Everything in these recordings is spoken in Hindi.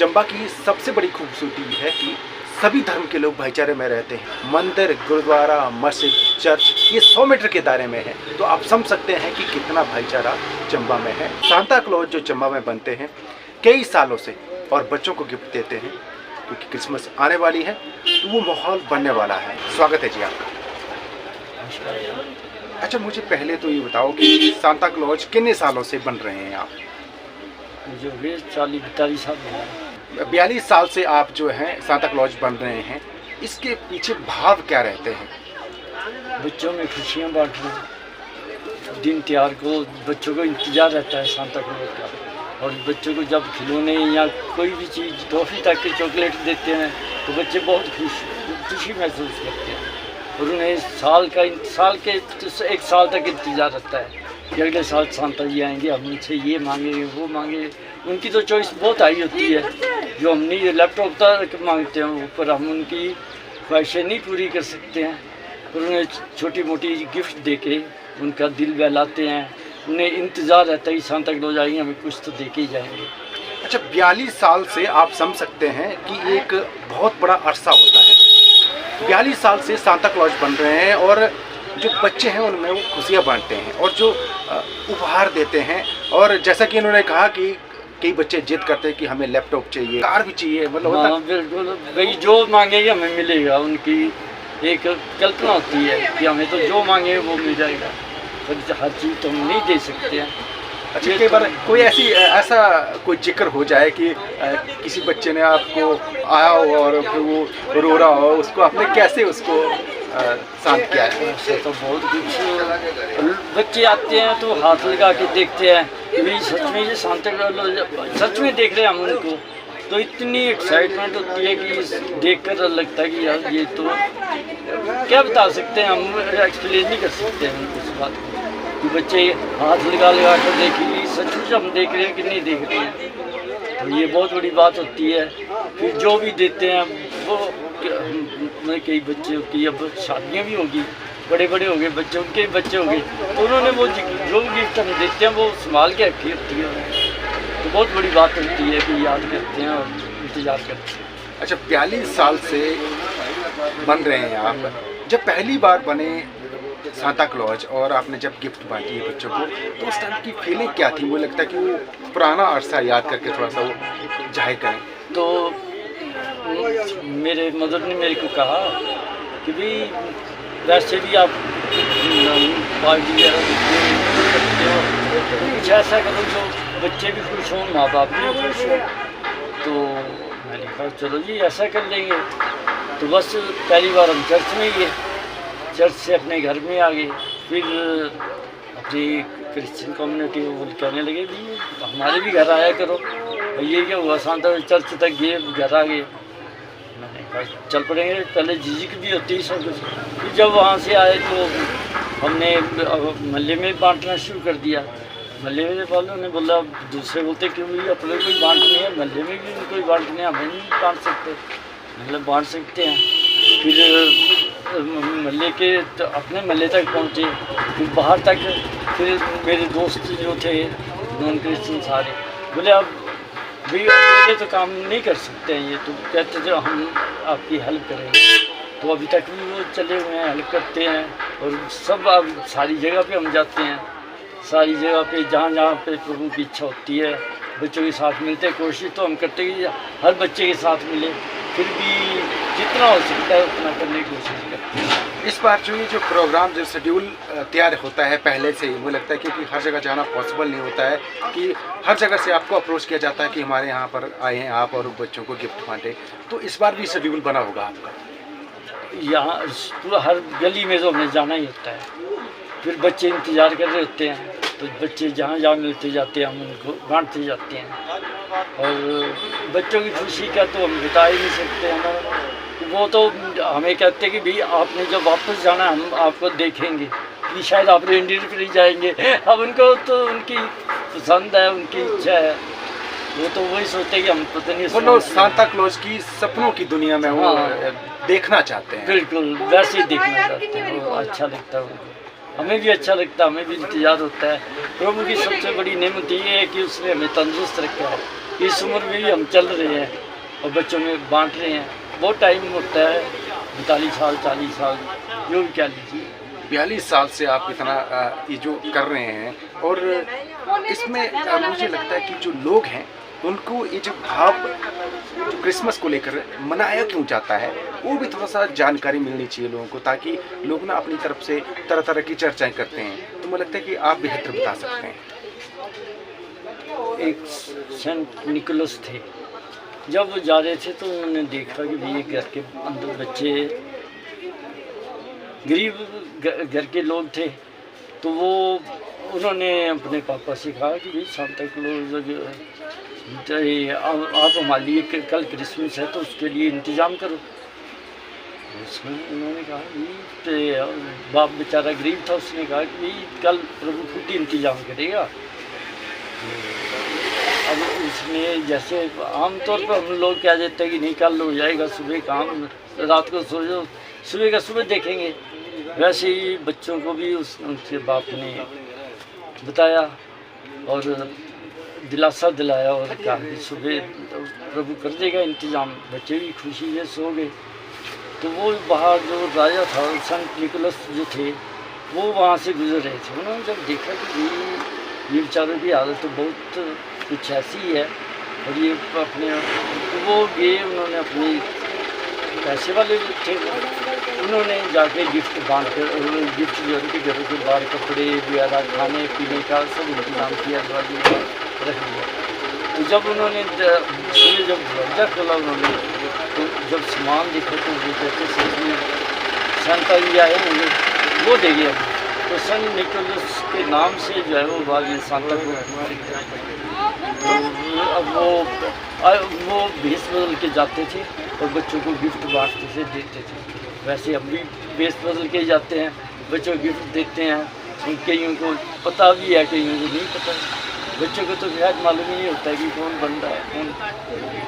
चंबा की सबसे बड़ी खूबसूरती है कि सभी धर्म के लोग भाईचारे में रहते हैं। मंदिर, गुरुद्वारा, मस्जिद, चर्च ये 100 मीटर के दायरे में है। तो आप समझ सकते हैं कि कितना भाईचारा चंबा में है। सांता क्लॉज जो चंबा में बनते हैं कई सालों से और बच्चों को गिफ्ट देते हैं क्योंकि क्रिसमस आने वाली है तो वो माहौल बनने वाला है। स्वागत है जी आपका। अच्छा, मुझे पहले तो ये बताओ कि सांता क्लॉज कितने सालों से बन रहे हैं आप? जो 40-42 साल 42 साल से आप जो हैं सांता क्लॉज बन रहे हैं। इसके पीछे भाव क्या रहते हैं? बच्चों में खुशियाँ बांटना, दिन त्योहार को बच्चों को इंतजार रहता है सांता क्लॉज का। और बच्चों को जब खिलौने या कोई भी चीज़ टॉफ़ी तक के चॉकलेट देते हैं तो बच्चे बहुत खुशी महसूस करते हैं। और उन्हें एक साल तक इंतजार रहता है कि अगले साल सांता जी आएंगे, हम उनसे ये मांगेंगे वो मांगेंगे। उनकी तो चॉइस बहुत हाई होती है। जो हम नहीं लैपटॉप तक मांगते हैं ऊपर हम उनकी ख्वाहिशें नहीं पूरी कर सकते हैं। और उन्हें छोटी मोटी गिफ्ट देके उनका दिल बहलाते हैं। उन्हें इंतज़ार रहता है कि सांता क्लॉज आएंगे, हमें कुछ तो दे के ही जाएंगे। अच्छा, 42 साल से आप समझ सकते हैं कि एक बहुत बड़ा अरसा होता है। 42 साल से सांता क्लॉज बन रहे हैं और जो बच्चे हैं उनमें वो खुशियाँ बांटते हैं और जो उपहार देते हैं। और जैसा कि इन्होंने कहा कि कई बच्चे जिद करते हैं कि हमें लैपटॉप चाहिए, कार भी चाहिए, मतलब हाँ बिल्कुल, भाई जो मांगेंगे हमें मिलेगा। उनकी एक कल्पना होती है कि हमें तो जो मांगे वो मिल जाएगा, पर हर चीज़ तो हम नहीं दे सकते हैं। अच्छा, कई बार कोई ऐसा कोई जिक्र हो जाए कि किसी बच्चे ने आपको आया हो और फिर वो रो रहा हो, उसको आपने कैसे उसको शांत किया है? ऐसे तो बहुत कुछ बच्चे आते हैं तो हाथ लगा के देखते हैं कि भाई सच में ये सांता क्लॉज सच में देख रहे हैं हम उनको। तो इतनी एक्साइटमेंट होती है कि देखकर लगता है कि यार ये तो क्या बता सकते हैं, हम एक्सप्लेन नहीं कर सकते हैं उनको इस बात को कि बच्चे हाथ लगा कर देखेंगे सचमुच हम देख रहे हैं कि नहीं देख रहे हैं। तो ये बहुत बड़ी बात होती है। फिर जो भी देते हैं वो कई बच्चे की अब शादियाँ भी होगी, बड़े हो गए बच्चे, उनके बच्चे हो गए तो उन्होंने वो जो गिफ्ट हम देते हैं वो संभाल के रखी होती है। तो बहुत बड़ी बात होती है कि याद करते हैं और इंतजार करते हैं। अच्छा, 42 साल से बन रहे हैं आप। जब पहली बार बने सांता क्लॉज और आपने जब गिफ्ट बांटी है बच्चों को तो उस टाइम की फीलिंग क्या थी? मुझे लगता है कि वो पुराना अरसा याद करके थोड़ा सा वो जाहिर करें। तो मेरे मदर ने मेरे को कहा कि भाई वैसे भी आप पार्टी वगैरह करते हो कुछ ऐसा करो जो बच्चे भी खुश हों, माँ बाप भी खुश हों। तो मैंने कहा चलो जी ऐसा कर लेंगे। तो बस पहली बार हम चर्च में गए, चर्च से अपने घर में आ गए। फिर अपनी क्रिश्चियन कम्युनिटी वो कहने लगे भी हमारे भी घर आया करो। ये क्या हुआ, सांता चर्च तक गए, घर आ गए। मैंने कहा चल पड़ेंगे, पहले झिझक भी होती है सब कुछ। फिर जब वहाँ से आए तो हमने महल्ले में बांटना शुरू कर दिया। महल्ले वालों ने बोला, दूसरे बोलते क्यों भी अपने को ही बांटने हैं, महल्ले में भी उनको ही बांटने हैं, हमें नहीं बांट सकते। मतलब बांट सकते हैं। फिर महल्ले के अपने महल्ले तक पहुँचे, फिर बाहर तक। फिर मेरे दोस्त जो थे नॉन क्रिश्चियन सारे बोले अब भी अकेले तो काम नहीं कर सकते हैं, ये तो कहते थे हम आपकी हेल्प करेंगे। तो अभी तक भी वो चले हुए हैं, हेल्प करते हैं। और सब अब सारी जगह पे हम जाते हैं, सारी जगह पे जहाँ पे प्रभु की इच्छा होती है बच्चों के साथ मिलते हैं। कोशिश तो हम करते हैं कि हर बच्चे के साथ मिले, फिर भी जितना हो सकता है उतना करने की कोशिश करते हैं। इस बार जो ये जो प्रोग्राम जो शेड्यूल तैयार होता है पहले से ही, मुझे लगता है क्योंकि हर जगह जाना पॉसिबल नहीं होता है कि हर जगह से आपको अप्रोच किया जाता है कि हमारे यहाँ पर आए हैं आप और बच्चों को गिफ्ट बांटे। तो इस बार भी शेड्यूल बना होगा आपका? यहाँ पूरा हर गली में तो हमें जाना ही होता है। फिर बच्चे इंतज़ार कर रहे होते हैं तो बच्चे जहाँ मिलते जाते हैं हम उनको बांटते जाते हैं। और बच्चों की खुशी का तो हम बता ही नहीं सकते। हमारा वो तो हमें कहते हैं कि भाई आपने जब वापस जाना हम आपको देखेंगे कि शायद आप रेंडीर पर ही जाएंगे। अब उनको तो उनकी पसंद है, उनकी इच्छा है, वो तो वही सोचते हैं कि हम पता नहीं सांता क्लॉज की सपनों की दुनिया में वो देखना चाहते हैं। बिल्कुल वैसे ही देखना चाहते हैं, वो अच्छा लगता है उनको। हमें भी अच्छा लगता है, हमें भी इंतजार होता है। प्रभु की सबसे बड़ी नेमत ये है कि उसने हमें तंदुरुस्त रखा है। इस उम्र में भी हम चल रहे हैं और बच्चों में बांट रहे हैं। वो टाइम होता है 42 साल 40 साल जो भी कह लीजिए। 42 साल से आप इतना ये जो कर रहे हैं, और इसमें मुझे लगता है कि जो लोग हैं उनको ये जो भाव जो क्रिसमस को लेकर मनाया क्यों जाता है वो भी थोड़ा सा जानकारी मिलनी चाहिए लोगों को, ताकि लोग ना अपनी तरफ से तरह तरह की चर्चाएं करते हैं। तो मुझे लगता है कि आप बेहतर बता सकते हैं। एक सेंट निकोलस थे, जब वो जा रहे थे तो उन्होंने देखा कि भाई घर के अंदर बच्चे गरीब घर के लोग थे, तो वो उन्होंने अपने पापा से कहा कि भाई सांता क्लॉज आप हमारे लिए कल क्रिसमस है तो उसके लिए इंतज़ाम करो। उसमें उन्होंने कहा कि बाप बेचारा गरीब था, उसने कहा कि भाई कल प्रभु खुद ही इंतज़ाम करेगा। अब उसमें जैसे आमतौर पर हम लोग कह देते हैं कि नहीं कल हो जाएगा, सुबह काम रात को सो जाओ, सुबह का सुबह देखेंगे। वैसे ही बच्चों को भी उनके बाप ने बताया और दिलासा दिलाया और कहा कि सुबह प्रभु कर देगा इंतज़ाम। बच्चे भी खुशी से सो गए। तो वो बाहर जो राजा था सेंट निकोलस जो थे वो वहाँ से गुजर रहे थे। उन्होंने जब देखा कि ये बेचारों की हालत तो बहुत कुछ ऐसी है और ये अपने वो गए, उन्होंने अपनी पैसे वाले जो थे उन्होंने जाके गिफ्ट बांध कर गिफ्ट जो उनके घरों के बाहर कपड़े वगैरह खाने पीने का सब इंतजाम किया, दवाई रख दिया। तो जब उन्होंने सुबह जब दरवाजा खोला उन्होंने तो जब सामान देखा तो वो कहते सच में सांता जी आए होंगे, वो दे गया। तो सेंट निकोलस के नाम से जो है वो बाद में सांता को तो अब वो भेष बदल के जाते थे और बच्चों को गिफ्ट बांटते थे, देते थे। वैसे हम भी भेष बदल के जाते हैं, बच्चों को गिफ्ट देते हैं। कईयों को पता भी है, कईयों को नहीं पता। बच्चों को तो शायद मालूम ही नहीं होता है कि कौन बन रहा है कौन,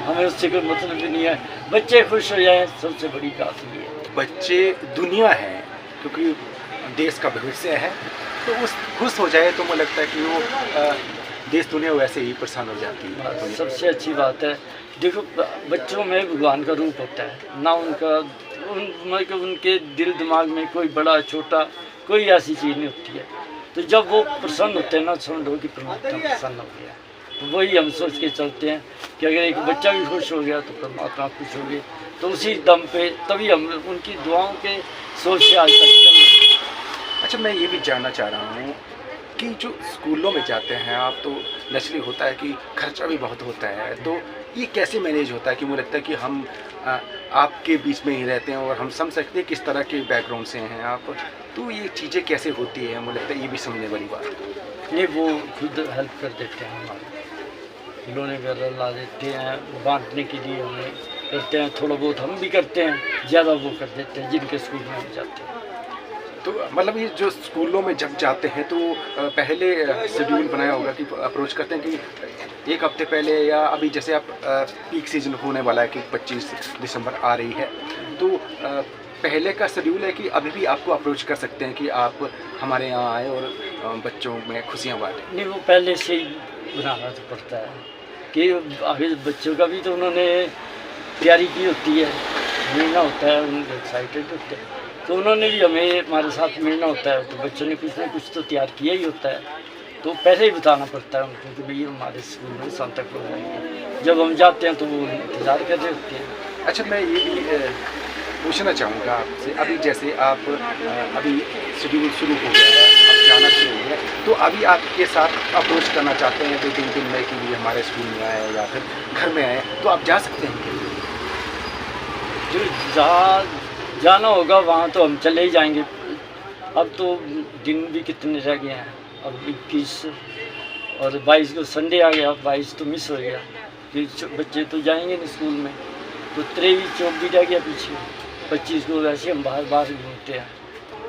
हमें उससे कोई मतलब भी नहीं है। बच्चे खुश हो जाएं सबसे बड़ी बात ये है। बच्चे दुनिया है, क्योंकि देश का भविष्य है, तो उस खुश हो जाए तो मुझे लगता है कि वो देश दुनिया वैसे ही प्रसन्न हो जाती है। सबसे अच्छी बात है, देखो बच्चों में भगवान का रूप होता है ना, मतलब उनके दिल दिमाग में कोई बड़ा छोटा कोई ऐसी चीज़ नहीं होती है। तो जब वो प्रसन्न होते हैं ना, समझो कि परमात्मा प्रसन्न हो गया। तो वही हम सोच के चलते हैं कि अगर एक बच्चा भी खुश हो गया तो परमात्मा खुश हो गए। तो उसी दम पे तभी हम उनकी दुआओं के सोच से आज तक चल रहे हैं। अच्छा, मैं ये भी जानना चाह रहा हूँ कि जो स्कूलों में जाते हैं आप, तो नेचुरली होता है कि खर्चा भी बहुत होता है, तो ये कैसे मैनेज होता है? कि मुझे लगता है कि हम आपके बीच में ही रहते हैं और हम समझ सकते हैं किस तरह के बैकग्राउंड से हैं आप, तो ये चीज़ें कैसे होती है, मुझे लगता है ये भी समझने वाली बात है। नहीं, वो खुद हेल्प कर देते हैं, हमारे खिलौने वगैरह ला देते हैं, बांटने के लिए हमें करते हैं। थोड़ा बहुत हम भी करते हैं, ज़्यादा वो कर देते हैं जिनके स्कूल में हम जाते हैं। तो मतलब ये जो स्कूलों में जब जाते हैं तो पहले शेड्यूल बनाया होगा कि अप्रोच करते हैं कि एक हफ्ते पहले, या अभी जैसे आप पीक सीजन होने वाला है कि 25 दिसंबर आ रही है, तो पहले का शेड्यूल है कि अभी भी आपको अप्रोच कर सकते हैं कि आप हमारे यहाँ आए और बच्चों में खुशियाँ बांटें? नहीं, वो पहले से ही बनाना तो पड़ता है कि आगे बच्चों का भी तो उन्होंने तैयारी की होती है, मिलना होता है, उन्होंने एक्साइटेड होते हैं, तो उन्होंने भी हमें हमारे साथ मिलना होता है। तो बच्चों ने कुछ ना कुछ तो तैयार किया ही होता है, तो पहले ही बताना पड़ता है उनको कि भैया हमारे स्कूल में सांता क्लॉज आएंगे। जब हम जाते हैं तो वो इंतज़ार कर रहे होते हैं। अच्छा, मैं ये भी पूछना चाहूँगा आपसे, अभी जैसे आप अभी शेड्यूल शुरू हो गया है, अब जाना शुरू हो गया, तो अभी आपके साथ अप्रोच करना चाहते हैं 2-3 दिन में कि ये हमारे स्कूल में आए या फिर घर में आए, तो आप जा सकते हैं? जो जहाँ जाना होगा वहाँ तो हम चले ही जाएंगे। अब तो दिन भी कितने रह गए हैं, अब 21 और 22 को संडे आ गया, 22 तो मिस हो गया कि बच्चे तो जाएंगे नहीं स्कूल में, तो 23-24 भी रह गया पीछे। 25 को वैसे हम बाहर घूमते हैं।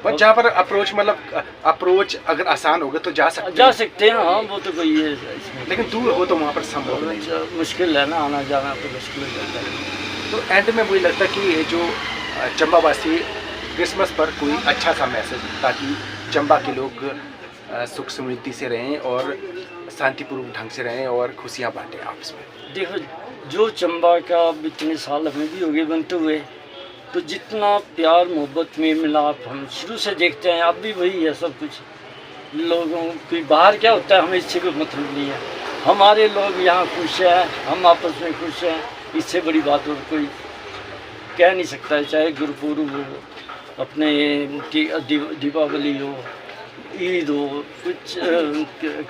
पर जहाँ पर अप्रोच, मतलब अप्रोच अगर आसान होगा तो जा सकते हैं। हाँ, वो तो कोई है इसमें, लेकिन दूर हो तो वहाँ पर संभव नहीं, मुश्किल है ना, आना जाना तो मुश्किल हो जाता है। तो एंड में मुझे लगता है कि ये जो चंबावासी क्रिसमस पर कोई अच्छा सा मैसेज, ताकि चंबा के लोग सुख समृद्धि से रहें और शांतिपूर्वक ढंग से रहें और खुशियाँ बांटें आपस में। देखो, जो चंबा का अब इतने साल हमें भी हो गए बनते हुए, तो जितना प्यार मोहब्बत में मिलाप हम शुरू से देखते हैं, अब भी वही है सब कुछ। लोगों की बाहर क्या होता है हमें इससे कोई मतलब नहीं है। हमारे लोग यहाँ खुश हैं, हम आपस में खुश हैं, इससे बड़ी बात और कोई कह नहीं सकता है। चाहे गुरुपुरब हो, अपने दीपावली हो, ईद हो, कुछ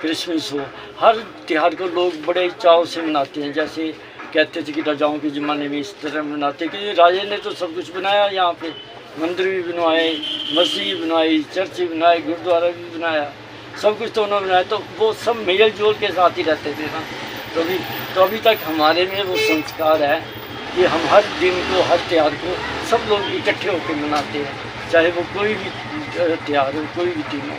क्रिसमस हो, हर त्यौहार को लोग बड़े चाव से मनाते हैं। जैसे कहते थे कि राजाओं के ज़माने में इस तरह मनाते, क्योंकि राजे ने तो सब कुछ बनाया, यहाँ पे मंदिर भी बनवाए, मस्जिद भी बनवाई, चर्च भी बनाए, गुरुद्वारा भी बनाया, सब कुछ तो उन्होंने बनाया। तो वो सब मेल जोल के साथ ही रहते थे ना। तो अभी तक हमारे में वो संस्कार है कि हम हर दिन को, हर त्यौहार को सब लोग इकट्ठे होकर मनाते हैं, चाहे वो कोई भी त्यौहार हो, कोई भी दिन हो,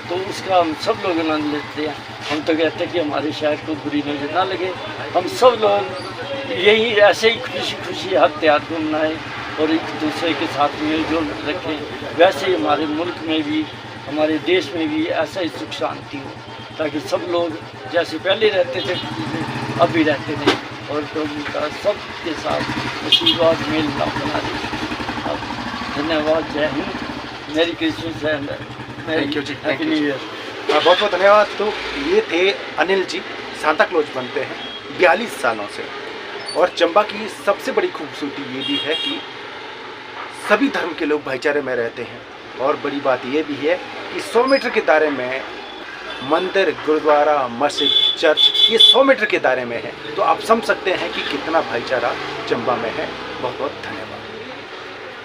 तो उसका हम सब लोग आनंद लेते हैं। हम तो कहते हैं कि हमारे शहर को बुरी नजर ना लगे, हम सब लोग यही ऐसे ही खुशी खुशी हर त्यौहार को मनाएं और एक दूसरे के साथ मेल जोल रखें। वैसे ही हमारे मुल्क में भी, हमारे देश में भी ऐसा ही सुख शांति हो, ताकि सब लोग जैसे पहले रहते थे अब भी रहते थे, और लोगों का सबके साथ आशीर्वाद मेल मिलाप बना रहे। धन्यवाद, जय Hind, merry Christmas and thank you जी, थैंक हैप्पी यू न्यू जी। ईयर। बहुत बहुत धन्यवाद। तो ये थे अनिल जी, सांता क्लॉज बनते हैं 42 सालों से। और चंबा की सबसे बड़ी खूबसूरती ये भी है कि सभी धर्म के लोग भाईचारे में रहते हैं। और बड़ी बात ये भी है कि 100 मीटर के दायरे में मंदिर, गुरुद्वारा, मस्जिद, चर्च, ये 100 मीटर के दायरे में है। तो आप समझ सकते हैं कि कितना भाईचारा चंबा में है। बहुत बहुत धन्यवाद।